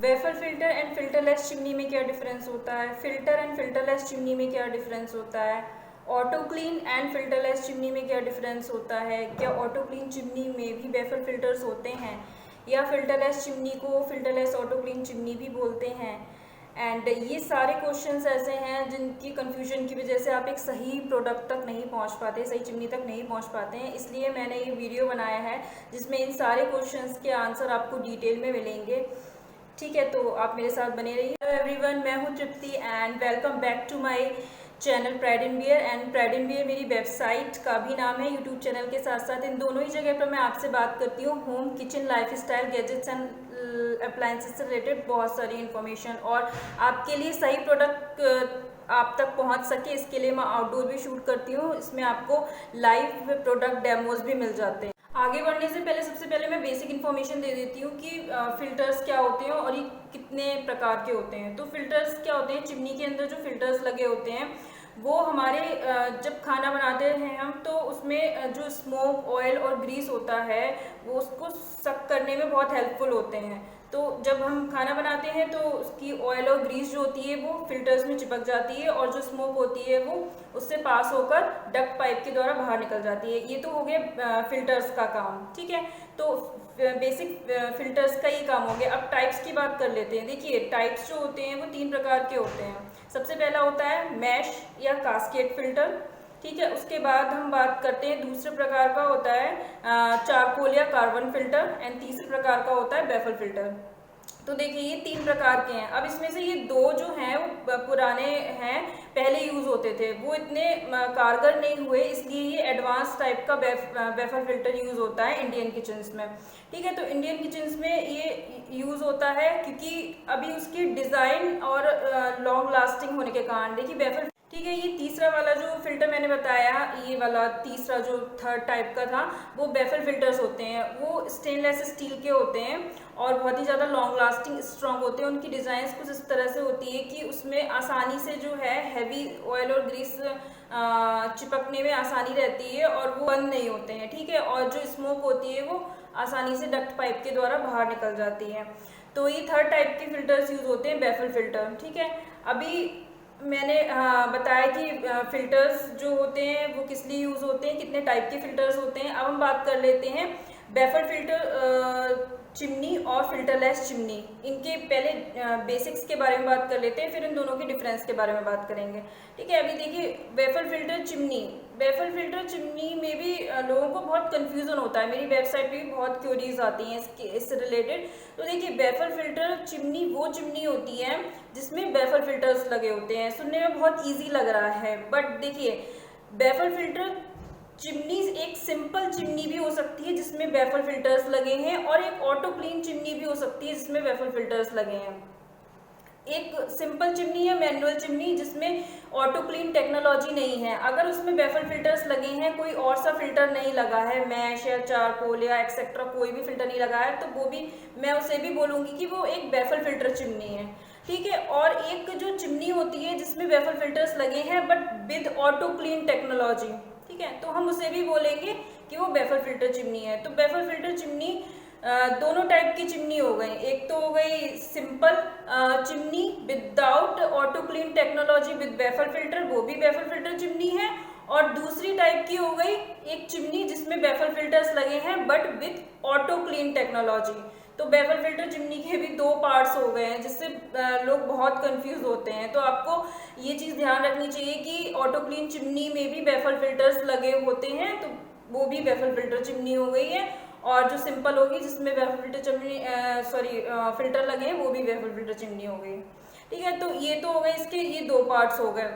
Wafer filter and filterless chimney में क्या difference होता है, फिल्टर एंड फिल्टरलेस चिमनी में क्या डिफरेंस होता है, auto clean and filterless chimney में क्या डिफरेंस होता है, क्या ऑटो क्लीन चिमनी में भी वेफर फिल्टर्स होते हैं या फिल्टरलेस चिमनी को फिल्टरलेस ऑटो क्लीन चिमनी भी बोलते हैं। एंड ये सारे क्वेश्चंस ऐसे हैं जिनकी कंफ्यूजन की वजह से आप एक सही प्रोडक्ट तक नहीं पहुंच पाते, सही चिमनी तक नहीं पहुंच पाते हैं। इसलिए मैंने ये वीडियो बनाया है जिसमें इन सारे क्वेश्चंस के आंसर आपको डिटेल में मिलेंगे। ठीक है, तो आप मेरे साथ बने रहिए। हेलो एवरीवन, मैं हूँ Tripti and welcome back to my channel pride in wear. And pride in wear मेरी वेबसाइट का भी नाम है। यूट्यूब चैनल के साथ साथ इन दोनों ही जगह पर मैं आपसे बात करती हूँ home, kitchen, life style, gadgets and appliances से रिलेटेड बहुत सारी इन्फॉर्मेशन, और आपके लिए सही प्रोडक्ट आप तक पहुंच सके इसके लिए मैं आउटडोर भी शूट करती हूँ। इसमें आपको लाइव प्रोडक्ट डेमोज भी मिल जाते हैं। आगे बढ़ने से पहले सबसे पहले मैं बेसिक इन्फॉर्मेशन दे देती हूँ कि फिल्टर्स क्या होते हैं और ये कितने प्रकार के होते हैं। तो फिल्टर्स क्या होते हैं, चिमनी के अंदर जो फिल्टर्स लगे होते हैं वो हमारे जब खाना बनाते हैं हम, तो उसमें जो स्मोक, ऑयल और ग्रीस होता है वो उसको सक करने में बहुत हेल्पफुल होते हैं। तो जब हम खाना बनाते हैं तो उसकी ऑयल और ग्रीस जो होती है वो फिल्टर्स में चिपक जाती है, और जो स्मोक होती है वो उससे पास होकर डक्ट पाइप के द्वारा बाहर निकल जाती है। ये तो हो गया फिल्टर्स का काम। ठीक है, तो बेसिक फिल्टर्स का ये काम हो गया। अब टाइप्स की बात कर लेते हैं। देखिए, टाइप्स जो होते हैं वो 3 प्रकार के होते हैं। सबसे पहला होता है मैश या कास्केड फिल्टर। ठीक है, उसके बाद हम बात करते हैं दूसरे प्रकार का होता है चारकोल या कार्बन फिल्टर, एंड तीसरे प्रकार का होता है बेफर फिल्टर। तो देखिए, ये 3 प्रकार के हैं। अब इसमें से ये 2 जो हैं वो पुराने हैं, पहले यूज होते थे, वो इतने कारगर नहीं हुए, इसलिए ये एडवांस टाइप का वेफर फिल्टर यूज होता है इंडियन किचन्स में। ठीक है, तो इंडियन किचन्स में ये यूज होता है क्योंकि अभी उसकी डिजाइन और लॉन्ग लास्टिंग होने के कारण। देखिए वेफर, ठीक है, ये तीसरा वाला जो फिल्टर मैंने बताया, ये वाला तीसरा जो थर्ड टाइप का था, वो बेफर फिल्टर्स होते हैं। वो स्टेनलेस स्टील के होते हैं और बहुत ही ज़्यादा लॉन्ग लास्टिंग, स्ट्रॉन्ग होते हैं। उनकी डिज़ाइंस कुछ इस तरह से होती है कि उसमें आसानी से जो है हैवी ऑयल और ग्रीस चिपकने में आसानी रहती है और वो बंद नहीं होते हैं। ठीक है, और जो स्मोक होती है वो आसानी से डक्ट पाइप के द्वारा बाहर निकल जाती है। तो ये थर्ड टाइप के फिल्टर्स यूज होते हैं, बेफर फिल्टर। ठीक है, अभी मैंने बताया कि फिल्टर्स जो होते हैं वो किस लिए यूज़ होते हैं, कितने टाइप के फिल्टर्स होते हैं। अब हम बात कर लेते हैं बेफर फिल्टर चिमनी और फिल्टरलेस चिमनी। इनके पहले बेसिक्स के बारे में बात कर लेते हैं, फिर इन दोनों के डिफरेंस के बारे में बात करेंगे। ठीक है, अभी देखिए बेफर फिल्टर चिमनी। बेफर फिल्टर चिमनी में भी लोगों को बहुत कंफ्यूजन होता है। मेरी वेबसाइट पे भी बहुत क्वेरीज आती हैं इससे रिलेटेड। तो देखिए, बेफर फिल्टर चिमनी वो चिमनी होती है जिसमें बेफर फिल्टर्स लगे होते हैं। सुनने में बहुत ईजी लग रहा है, बट देखिए बेफर फिल्टर चिमनी एक सिंपल चिमनी भी हो सकती है जिसमें बेफर फिल्टर्स लगे हैं, और एक ऑटो क्लीन चिमनी भी हो सकती है जिसमें बेफर फिल्टर्स लगे हैं। एक सिंपल चिमनी है मैनुअल चिमनी जिसमें ऑटो क्लीन टेक्नोलॉजी नहीं है। अगर उसमें बेफर फिल्टर्स लगे हैं, कोई और सा फिल्टर नहीं लगा है, मैश या चारकोल या एक्सेट्रा कोई भी फिल्टर नहीं लगा है, तो वो भी मैं उसे भी बोलूँगी कि वो एक बेफर फिल्टर चिमनी है। ठीक है, और एक जो चिमनी होती है जिसमें बेफर फिल्टर्स लगे हैं but with auto clean technology, ठीक है, तो हम उसे भी बोलेंगे कि वो बेफर फिल्टर चिमनी है। तो बेफर फिल्टर चिमनी दोनों टाइप की चिमनी हो गई। एक तो हो गई simple chimney without auto clean technology with baffle filter, वो भी बेफर फिल्टर चिमनी है। और दूसरी टाइप की हो गई एक चिमनी जिसमें बेफर फिल्टर्स लगे हैं but with auto clean technology. तो बेफर फिल्टर चिमनी के भी 2 पार्ट्स हो गए हैं, जिससे लोग बहुत कंफ्यूज होते हैं। तो आपको ये चीज़ ध्यान रखनी चाहिए कि ऑटो क्लीन चिमनी में भी बेफर फिल्टर्स लगे होते हैं, तो वो भी बेफर फिल्टर चिमनी हो गई है। और जो सिंपल होगी जिसमें बेफर फिल्टर चिमनी फिल्टर लगे हैं, वो भी बेफर फिल्टर चिमनी हो गई। ठीक है, तो ये तो हो गए इसके, ये 2 पार्ट्स हो गए।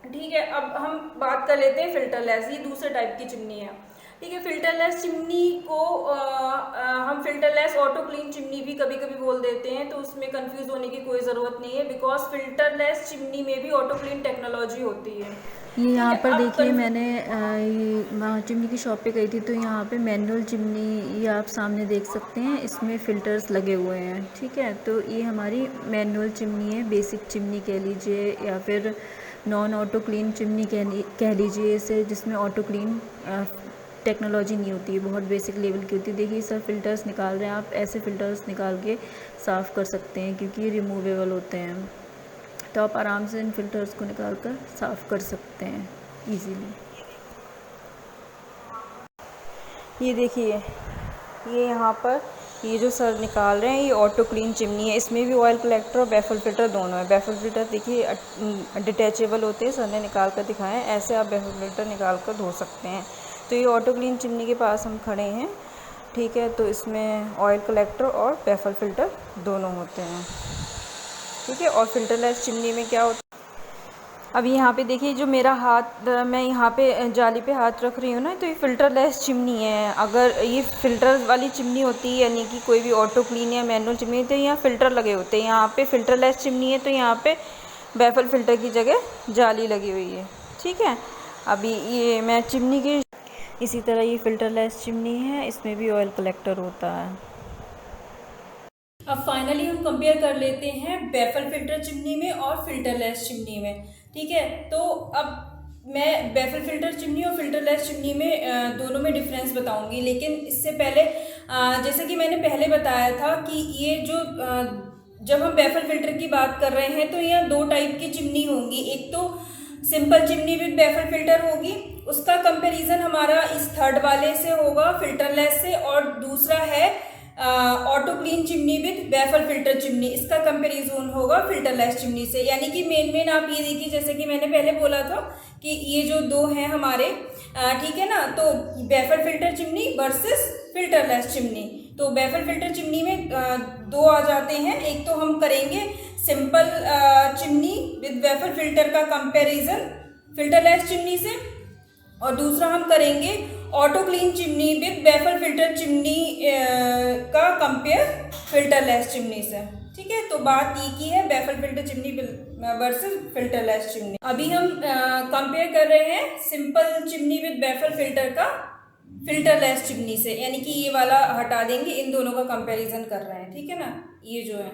ठीक है, अब हम बात कर लेते हैं फिल्टरलेस। ये दूसरे टाइप की चिमनी है। ठीक है, फिल्टरलेस चिमनी को हम फिल्टरलेस ऑटो क्लीन चिमनी भी कभी कभी बोल देते हैं, तो उसमें कंफ्यूज होने की कोई ज़रूरत नहीं है, बिकॉज फिल्टरलेस चिमनी में भी ऑटो क्लीन टेक्नोलॉजी होती है। ये यहाँ पर देखिए, मैंने वहाँ चिमनी की शॉप पे गई थी, तो यहाँ पे मैनुअल चिमनी ये आप सामने देख सकते हैं, इसमें फ़िल्टर्स लगे हुए हैं। ठीक है, तो ये हमारी मैनुअल चिमनी है, बेसिक चिमनी कह लीजिए या फिर नॉन ऑटो क्लीन चिमनी कह लीजिए इसे, जिसमें ऑटो क्लीन टेक्नोलॉजी नहीं होती है, बहुत बेसिक लेवल की होती है। देखिए सर फ़िल्टर्स निकाल रहे हैं, आप ऐसे फ़िल्टर्स निकाल के साफ़ कर सकते हैं क्योंकि ये रिमूवेबल होते हैं, तो आप आराम से इन फ़िल्टर्स को निकाल कर साफ़ कर सकते हैं ईज़िली। ये देखिए, ये यहाँ पर ये जो सर निकाल रहे हैं ये ऑटो क्लीन चिमनी है। इसमें भी ऑयल कलेक्टर और बैफल फिल्टर दोनों है। बैफल फिल्टर देखिए डिटैचेबल होते हैं, सर ने निकाल कर दिखाया है। ऐसे आप बैफल फिल्टर निकाल कर धो सकते हैं। तो ये ऑटो क्लीन चिमनी के पास हम खड़े हैं, ठीक है। तो इसमें ऑयल कलेक्टर और बैफल फिल्टर दोनों होते हैं, ठीक है। और फिल्टरलेस चिमनी में क्या होता है, अब यहाँ पे देखिए जो मेरा हाथ, मैं यहाँ पे जाली पे हाथ रख रही हूँ ना, तो ये फ़िल्टरलेस चिमनी है। अगर ये फ़िल्टर वाली चिमनी होती है, यानी कि कोई भी ऑटो क्लीन या मैनुअल चिमनी, तो यहाँ फ़िल्टर लगे होते हैं। यहाँ पे फ़िल्टरलेस चिमनी है तो यहाँ पे बैफल फ़िल्टर की जगह जाली लगी हुई है, ठीक है। अभी ये मैं चिमनी की, इसी तरह ये फ़िल्टरलेस चिमनी है, इसमें भी ऑयल कलेक्टर होता है। अब फाइनली हम कंपेयर कर लेते हैं बैफल फिल्टर चिमनी में और फिल्टरलेस चिमनी में, ठीक है। तो अब मैं बैफल फिल्टर चिमनी और फिल्टरलेस चिमनी में दोनों में डिफरेंस बताऊंगी, लेकिन इससे पहले जैसे कि मैंने पहले बताया था कि ये जो जब हम बैफल फिल्टर की बात कर रहे हैं तो यहाँ दो टाइप की चिमनी होंगी। एक तो simple chimney with baffle filter होगी, उसका कंपैरिजन हमारा इस थर्ड वाले से होगा फिल्टरलेस से, और दूसरा है auto clean chimney with baffle filter chimney, इसका कंपैरिजन होगा फिल्टरलेस चिमनी से। यानी कि मेन आप ये देखिए, जैसे कि मैंने पहले बोला था कि ये जो दो हैं हमारे, ठीक है ना, तो baffle filter chimney versus filterless chimney. तो बैफल फिल्टर चिमनी में दो आ जाते हैं। एक तो हम करेंगे simple chimney with baffle filter का कंपैरिजन फिल्टरलेस चिमनी से, और दूसरा हम करेंगे auto clean chimney with baffle filter chimney का कंपेयर फिल्टरलेस चिमनी से, ठीक है। तो बात ये की है baffle filter chimney versus filterless chimney. अभी हम कंपेयर कर रहे हैं simple chimney with baffle filter का फिल्टरलेस चिमनी से, यानी कि ये वाला हटा देंगे, इन दोनों का कंपैरिजन कर रहे हैं, ठीक है ना। ये जो है,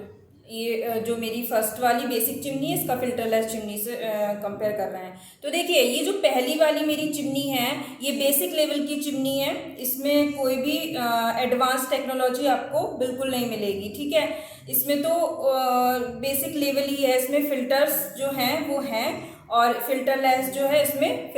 ये जो मेरी फर्स्ट वाली बेसिक चिमनी है, इसका फिल्टरलेस चिमनी से कंपेयर कर रहे हैं। तो देखिए ये जो पहली वाली मेरी चिमनी है, ये बेसिक लेवल की चिमनी है, इसमें कोई भी एडवांस टेक्नोलॉजी आपको बिल्कुल नहीं मिलेगी, ठीक है। इसमें तो बेसिक लेवल ही है, इसमें फिल्टर्स जो हैं वो हैं, और फिल्टरलेस जो है इसमें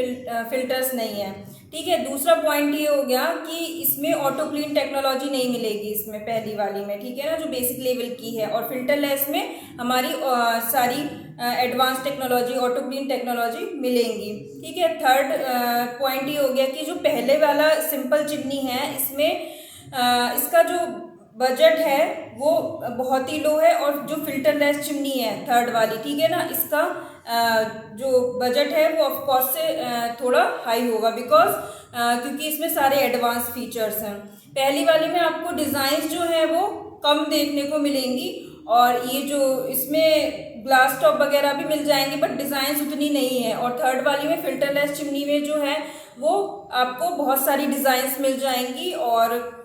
फिल्टर्स नहीं है, ठीक है। दूसरा पॉइंट ये हो गया कि इसमें ऑटो क्लीन टेक्नोलॉजी नहीं मिलेगी इसमें, पहली वाली में, ठीक है ना, जो बेसिक लेवल की है। और फिल्टरलेस में हमारी सारी advance technology, auto clean technology मिलेंगी, ठीक है। थर्ड पॉइंट ये हो गया कि जो पहले वाला सिंपल चिमनी है, इसमें इसका जो बजट है वो बहुत ही लो है, और जो फिल्टरलेस चिमनी है थर्ड वाली, ठीक है ना, इसका जो बजट है वो ऑफकोर्स से थोड़ा हाई होगा, बिकॉज क्योंकि इसमें सारे एडवांस फीचर्स हैं। पहली वाली में आपको डिज़ाइंस जो है वो कम देखने को मिलेंगी, और ये जो इसमें ग्लास टॉप वगैरह भी मिल जाएंगे, बट डिज़ाइंस उतनी नहीं है। और थर्ड वाली में फिल्टरलेस चिमनी में जो है वो आपको बहुत सारी डिज़ाइंस मिल जाएंगी और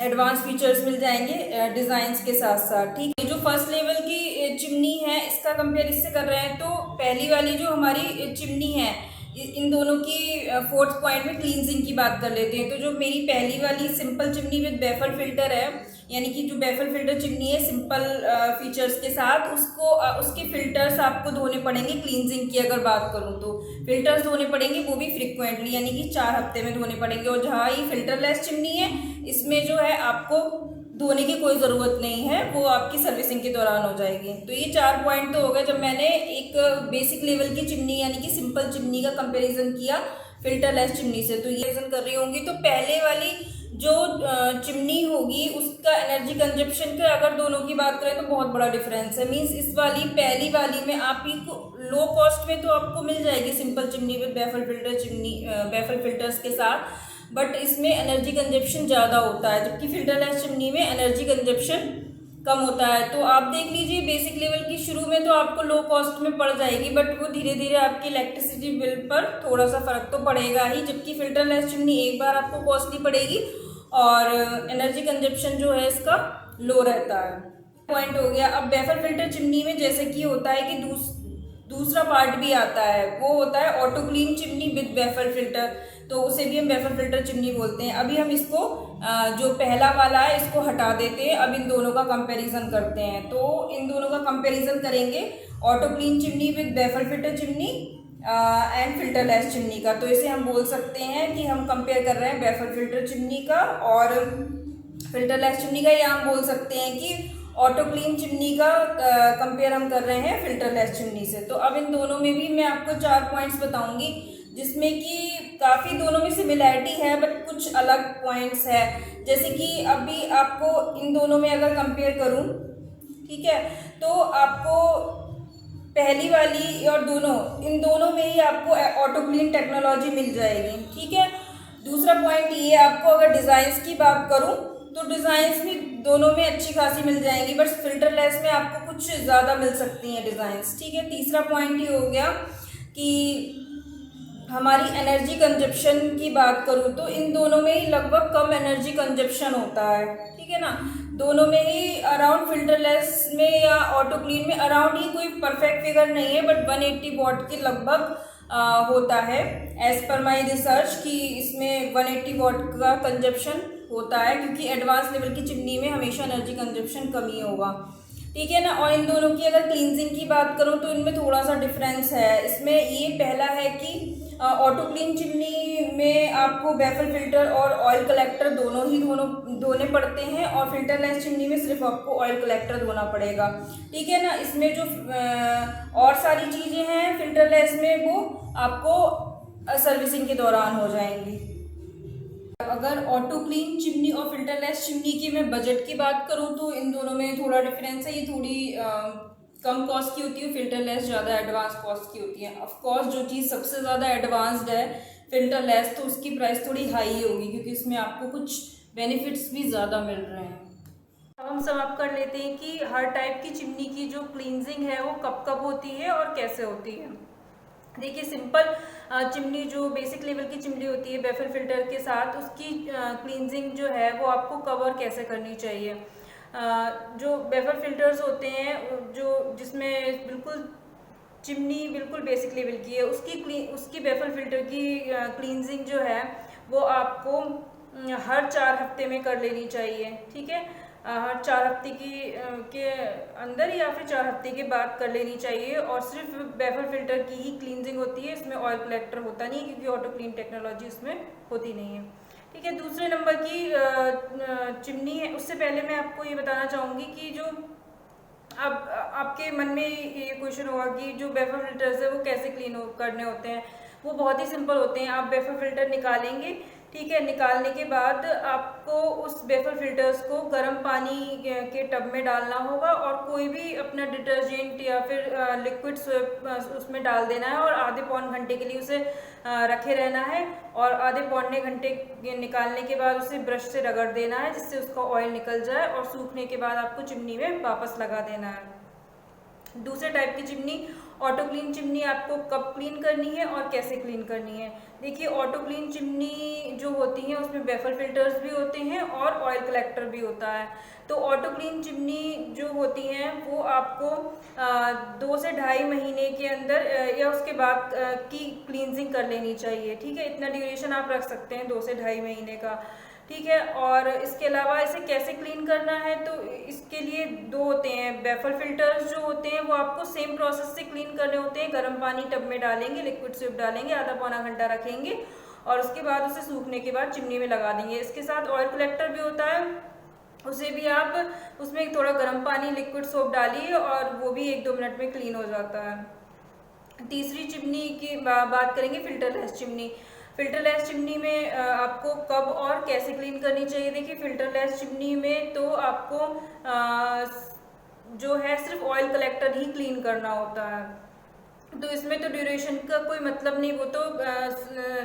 एडवांस फीचर्स मिल जाएंगे डिज़ाइंस के साथ साथ, ठीक है। जो फर्स्ट लेवल की चिमनी है, इसका कंपेयर इससे कर रहे हैं, तो पहली वाली जो हमारी चिमनी है, इन दोनों की फोर्थ पॉइंट में क्लींजिंग की बात कर लेते हैं। तो जो मेरी पहली वाली simple chimney with baffle filter है, यानी कि जो बैफल फिल्टर चिमनी है सिंपल फीचर्स के साथ, उसको उसके फिल्टर्स आपको धोने पड़ेंगे। क्लींजिंग की अगर बात करूँ तो फिल्टर्स धोने पड़ेंगे, वो भी फ्रिक्वेंटली, यानी कि 4 हफ्ते में धोने पड़ेंगे। और जहाँ ये फिल्टरलेस चिमनी है, इसमें जो है आपको धोने की कोई ज़रूरत नहीं है, वो आपकी सर्विसिंग के दौरान हो जाएगी। तो ये 4 पॉइंट तो हो गए जब मैंने एक बेसिक लेवल की चिमनी यानी कि सिंपल चिमनी का कंपैरिजन किया फिल्टरलेस चिमनी से। तो ये कंपैरिजन कर रही होंगी, तो पहले वाली जो चिमनी होगी उसका एनर्जी कंजप्शन का अगर दोनों की बात करें तो बहुत बड़ा डिफरेंस है। मीन्स इस वाली पहली वाली में आपको लो कॉस्ट में तो आपको मिल जाएगी simple chimney with baffle filter chimney, baffle filters के साथ, बट इसमें एनर्जी कंजप्शन ज़्यादा होता है, जबकि फिल्टरलेस चिमनी में एनर्जी कंजप्शन कम होता है। तो आप देख लीजिए बेसिक लेवल की शुरू में तो आपको लो कॉस्ट में पड़ जाएगी, बट वो धीरे धीरे आपकी इलेक्ट्रिसिटी बिल पर थोड़ा सा फर्क तो पड़ेगा ही, जबकि फिल्टरलेस चिमनी एक बार आपको कॉस्टली पड़ेगी और एनर्जी कंजप्शन जो है इसका लो रहता है। पॉइंट हो गया। अब बैफल फिल्टर चिमनी में जैसे कि होता है कि दूसरा पार्ट भी आता है, वो होता है auto clean chimney with baffle filter. तो उसे भी हम बेफर फिल्टर चिमनी बोलते हैं। अभी हम इसको जो पहला वाला है इसको हटा देते हैं, अब इन दोनों का कंपैरिजन करते हैं। तो इन दोनों का कंपैरिजन करेंगे, auto clean chimney with baffle filter chimney and filterless chimney का। तो इसे हम बोल सकते हैं कि हम कंपेयर कर रहे हैं बेफर फिल्टर चिमनी का और फिल्टरलेस चिमनी का, या हम बोल सकते हैं कि ऑटो क्लीन चिमनी का कंपेयर हम कर रहे हैं फिल्टरलेस चिमनी से। तो अब इन दोनों में भी मैं आपको 4 पॉइंट्स बताऊंगी, जिसमें कि काफ़ी दोनों में सिमिलैरिटी है बट कुछ अलग पॉइंट्स है। जैसे कि अभी आपको इन दोनों में अगर कंपेयर करूं, ठीक है, तो आपको पहली वाली और इन दोनों में ही आपको ऑटो क्लीन टेक्नोलॉजी मिल जाएगी, ठीक है। दूसरा पॉइंट ये, आपको अगर डिज़ाइंस की बात करूं तो डिज़ाइंस भी दोनों में अच्छी खासी मिल जाएंगी, बट फिल्टरलेस में आपको कुछ ज़्यादा मिल सकती हैं डिज़ाइंस, ठीक है। तीसरा पॉइंट ये हो गया कि हमारी एनर्जी कंजप्शन की बात करूँ तो इन दोनों में ही लगभग कम एनर्जी कंजप्शन होता है, ठीक है ना। दोनों में ही अराउंड, फिल्टरलेस में या ऑटो क्लीन में अराउंड ही, कोई परफेक्ट फिगर नहीं है बट 180 वॉट के लगभग होता है एज पर माई रिसर्च, कि इसमें 180 वॉट का कंजप्शन होता है, क्योंकि एडवांस लेवल की चिमनी में हमेशा एनर्जी कंजप्शन कम ही होगा, ठीक है ना। और इन दोनों की अगर क्लींजिंग की बात करूँ तो इनमें थोड़ा सा डिफरेंस है। इसमें ये पहला है कि ऑटो क्लीन चिमनी में आपको बेफर फिल्टर और ऑयल कलेक्टर दोनों धोने पड़ते हैं, और फिल्टरलेस चिमनी में सिर्फ आपको ऑयल कलेक्टर धोना पड़ेगा, ठीक है ना। इसमें जो और सारी चीज़ें हैं फिल्टरलेस में, वो आपको सर्विसिंग के दौरान हो जाएंगी। अगर ऑटो क्लीन चिमनी और फिल्टरलेस चिमनी की मैं बजट की बात करूं तो इन दोनों में थोड़ा डिफरेंस है। ये थोड़ी कम कॉस्ट की होती है, फिल्टरलेस ज़्यादा एडवांस कॉस्ट की होती है। ऑफ कोर्स जो चीज़ सबसे ज़्यादा एडवांस्ड है फिल्टरलेस, तो उसकी प्राइस थोड़ी हाई होगी, क्योंकि इसमें आपको कुछ बेनिफिट्स भी ज़्यादा मिल रहे हैं। अब हम समाप्त कर लेते हैं कि हर टाइप की चिमनी की जो क्लींजिंग है वो कब कब होती है और कैसे होती है। देखिए, सिंपल चिमनी जो बेसिक लेवल की चिमनी होती है बेफर फिल्टर के साथ, उसकी क्लींजिंग जो है वो आपको कब और कैसे करनी चाहिए। जो बेफर फिल्टर्स होते हैं, जो जिसमें बिल्कुल चिमनी बिल्कुल बेसिक लेवल की है, उसकी बेफर फिल्टर की क्लींजिंग जो है वो आपको हर 4 हफ्ते में कर लेनी चाहिए, ठीक है। हर 4 हफ्ते के अंदर या फिर 4 हफ्ते के बाद कर लेनी चाहिए। और सिर्फ बेफर फिल्टर की ही क्लींजिंग होती है, इसमें ऑयल कलेक्टर होता नहीं, क्योंकि ऑटो क्लीन टेक्नोलॉजी इसमें होती नहीं है, ठीक है। दूसरे नंबर की चिमनी है, उससे पहले मैं आपको ये बताना चाहूँगी कि जो अब आपके मन में ये क्वेश्चन होगा कि जो बेफर फिल्टर्स है वो कैसे क्लीन करने होते हैं। वो बहुत ही सिंपल होते हैं। आप बेफर फिल्टर निकालेंगे, ठीक है। निकालने के बाद आपको उस बेफर फिल्टर्स को गर्म पानी के टब में डालना होगा, और कोई भी अपना डिटर्जेंट या फिर लिक्विड उसमें डाल देना है, और आधे पौन घंटे के लिए उसे रखे रहना है। और आधे पौने घंटे निकालने के बाद उसे ब्रश से रगड़ देना है, जिससे उसका ऑयल निकल जाए, और सूखने के बाद आपको चिमनी में वापस लगा देना है। दूसरे टाइप की चिमनी, ऑटो क्लीन चिमनी, आपको कब क्लीन करनी है और कैसे क्लीन करनी है। देखिए, ऑटो क्लीन चिमनी जो होती है उसमें बेफर फिल्टर्स भी होते हैं और ऑयल कलेक्टर भी होता है। तो ऑटो क्लीन चिमनी जो होती हैं वो आपको 2 से 2.5 महीने के अंदर या उसके बाद की क्लींजिंग कर लेनी चाहिए, ठीक है। इतना ड्यूरेशन आप रख सकते हैं, 2 से 2.5 महीने का, ठीक है। और इसके अलावा इसे कैसे क्लीन करना है, तो इसके लिए 2 होते हैं। बेफर फिल्टर्स जो होते हैं वो आपको सेम प्रोसेस से क्लीन करने होते हैं। गर्म पानी टब में डालेंगे, लिक्विड स्विप डालेंगे, आधा पौना घंटा रखेंगे, और उसके बाद उसे सूखने के बाद चिमनी में लगा देंगे। इसके साथ ऑयल कलेक्टर भी होता है, उसे भी आप उसमें थोड़ा गर्म पानी लिक्विड सोप डालिए, और वो भी 1-2 मिनट में क्लीन हो जाता है। तीसरी चिमनी की बात करेंगे, फिल्टरलेस चिमनी। फिल्टरलेस चिमनी में आपको कब और कैसे क्लीन करनी चाहिए। देखिए, फिल्टरलेस चिमनी में तो आपको जो है सिर्फ ऑयल कलेक्टर ही क्लीन करना होता है, तो इसमें तो ड्यूरेशन का कोई मतलब नहीं। वो तो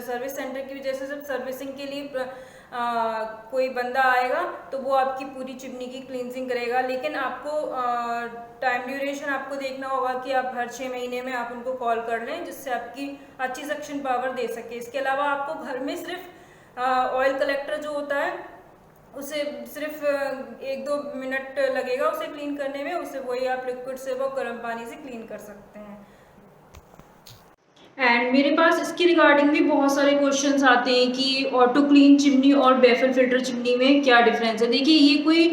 सर्विस सेंटर की वजह से, जब सर्विसिंग के लिए कोई बंदा आएगा तो वो आपकी पूरी चिमनी की क्लींजिंग करेगा। लेकिन आपको टाइम ड्यूरेशन आपको देखना होगा कि आप हर 6 महीने में आप उनको कॉल कर लें, जिससे आपकी अच्छी सक्शन पावर दे सके। इसके अलावा आपको घर में सिर्फ ऑयल कलेक्टर जो होता है उसे सिर्फ 1-2 मिनट लगेगा उसे क्लीन करने में, उसे वही आप लिक्विड से वो गर्म पानी से क्लीन कर सकते हैं। एंड मेरे पास इसके रिगार्डिंग भी बहुत सारे क्वेश्चंस आते हैं कि ऑटो क्लीन चिमनी और बेफल फिल्टर चिमनी में क्या डिफरेंस है। देखिए ये कोई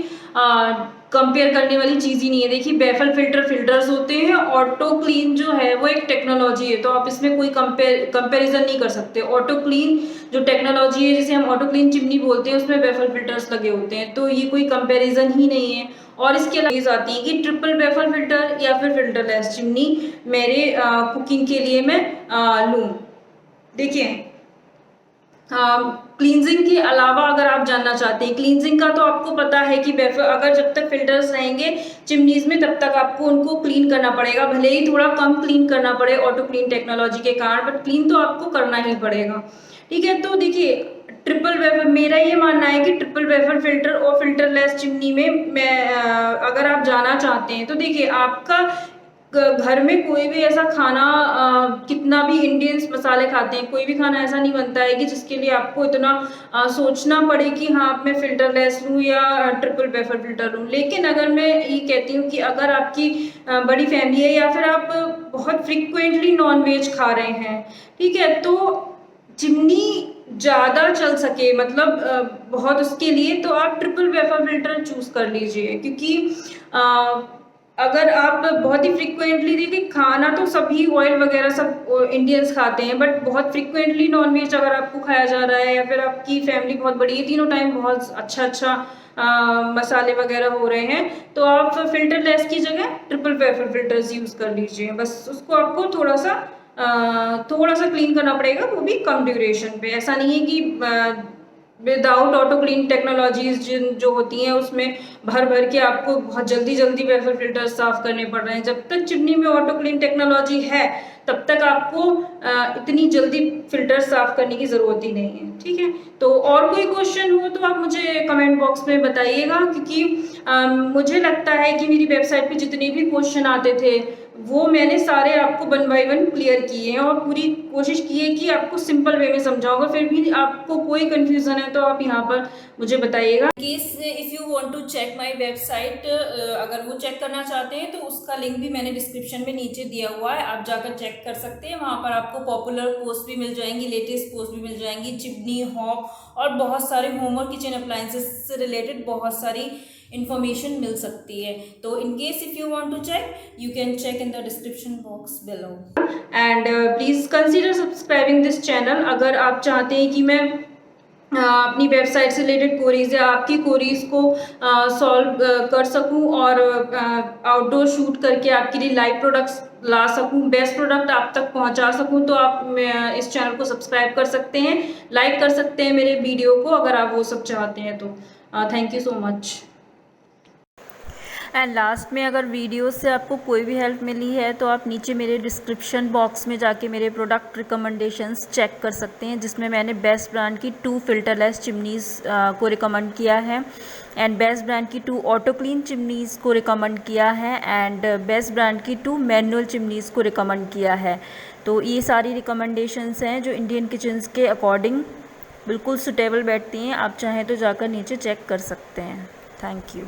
कंपेयर करने वाली चीज़ ही नहीं है। देखिए बेफल फिल्टर फिल्टर्स होते हैं, ऑटो क्लीन जो है वो एक टेक्नोलॉजी है, तो आप इसमें कोई कंपेरिजन नहीं कर सकते। ऑटो क्लीन जो टेक्नोलॉजी है, जिसे हम ऑटो क्लीन चिमनी बोलते हैं, उसमें बेफल फिल्टर्स लगे होते हैं, तो ये कोई कंपेरिजन ही नहीं है। और इसके अलावा आती है कि ट्रिपल बेफल फिल्टर या फिर फिल्टरलेस चिमनी मेरे कुकिंग के लिए मैं लूँ। देखिए क्लींजिंग के अलावा अगर आप जानना चाहते हैं, क्लींजिंग का तो आपको पता है कि अगर जब तक फिल्टर्स रहेंगे चिमनीज में तब तक आपको उनको क्लीन करना पड़ेगा, भले ही थोड़ा कम क्लीन करना पड़े ऑटो क्लीन टेक्नोलॉजी के कारण, बट क्लीन तो आपको करना ही पड़ेगा। ठीक है, तो देखिए ट्रिपल वेफर, मेरा ये मानना है कि ट्रिपल वेफर फिल्टर और फिल्टरलेस चिमनी में मैं अगर आप जाना चाहते हैं तो देखिए आपका घर में कोई भी ऐसा खाना कितना भी इंडियंस मसाले खाते हैं, कोई भी खाना ऐसा नहीं बनता है कि जिसके लिए आपको इतना सोचना पड़े कि हाँ अब मैं फिल्टरलेस लूँ या ट्रिपल वेफर फिल्टर लूँ। लेकिन अगर मैं ये कहती हूँ कि अगर आपकी बड़ी फैमिली है या फिर आप बहुत फ्रिक्वेंटली नॉन वेज खा रहे हैं, ठीक है, तो चिमनी ज़्यादा चल सके, मतलब बहुत उसके लिए, तो आप ट्रिपल वेफर फिल्टर चूज़ कर लीजिए। क्योंकि अगर आप बहुत ही फ्रिक्वेंटली, देखिए खाना तो सभी ऑयल वगैरह सब इंडियंस खाते हैं, बट बहुत फ्रिक्वेंटली नॉनवेज अगर आपको खाया जा रहा है या फिर आपकी फैमिली बहुत बड़ी है, तीनों टाइम बहुत अच्छा मसाले वगैरह हो रहे हैं, तो आप फिल्टरलेस की जगह ट्रिपल वेफर फिल्टर्स यूज़ कर लीजिए। बस उसको आपको थोड़ा सा क्लीन करना पड़ेगा, वो भी कम ड्यूरेशन पे। ऐसा नहीं है कि विदाउट ऑटो क्लीन टेक्नोलॉजीज जो होती हैं उसमें भर भर के आपको बहुत जल्दी वेफर फिल्टर साफ करने पड़ रहे हैं। जब तक चिमनी में ऑटो क्लीन टेक्नोलॉजी है तब तक आपको इतनी जल्दी फिल्टर साफ करने की ज़रूरत ही नहीं है। ठीक है, तो और कोई क्वेश्चन हो तो आप मुझे कमेंट बॉक्स में बताइएगा, क्योंकि मुझे लगता है कि मेरी वेबसाइट पे जितने भी क्वेश्चन आते थे वो मैंने सारे आपको 1 बाय 1 क्लियर किए हैं और पूरी कोशिश की है कि आपको सिंपल वे में समझाऊंगा। फिर भी आपको कोई कंफ्यूजन है तो आप यहाँ पर मुझे बताइएगा। If you want to check my website, अगर वो चेक करना चाहते हैं तो उसका लिंक भी मैंने डिस्क्रिप्शन में नीचे दिया हुआ है, आप जाकर चेक कर सकते हैं। वहाँ पर आपको पॉपुलर पोस्ट भी मिल जाएंगी, लेटेस्ट पोस्ट भी मिल जाएंगी, चिमनी, हॉब और बहुत सारे होम और किचन अप्लायंसेस से रिलेटेड बहुत सारी information मिल सकती है। तो in case if you want to check, you can check in the description box below and please consider subscribing this channel। अगर आप चाहते हैं कि मैं अपनी वेबसाइट से रिलेटेड क्वेरीज या आपकी क्वेरीज को सॉल्व कर सकूं और आउटडोर शूट करके आपके लिए लाइव प्रोडक्ट्स ला सकूं, बेस्ट प्रोडक्ट आप तक पहुंचा सकूं, तो आप इस चैनल को सब्सक्राइब कर सकते हैं, लाइक कर सकते हैं मेरे वीडियो को, अगर आप वो सब चाहते हैं तो। Thank you so much. And last में अगर वीडियो से आपको कोई भी हेल्प मिली है तो आप नीचे मेरे डिस्क्रिप्शन बॉक्स में जाके मेरे प्रोडक्ट रिकमेंडेशंस चेक कर सकते हैं, जिसमें मैंने बेस्ट ब्रांड की 2 फिल्टरलेस चिमनीज़ को रिकमेंड किया है एंड बेस्ट ब्रांड की 2 ऑटो क्लीन चिमनीज़ को रिकमेंड किया है एंड बेस्ट ब्रांड की 2 मैनुअल चिमनीज़ को रिकमेंड किया है। तो ये सारी रिकमेंडेशंस हैं जो इंडियन किचन्स के अकॉर्डिंग बिल्कुल सुटेबल बैठती हैं। आप चाहें तो जाकर नीचे चेक कर सकते हैं। Thank you.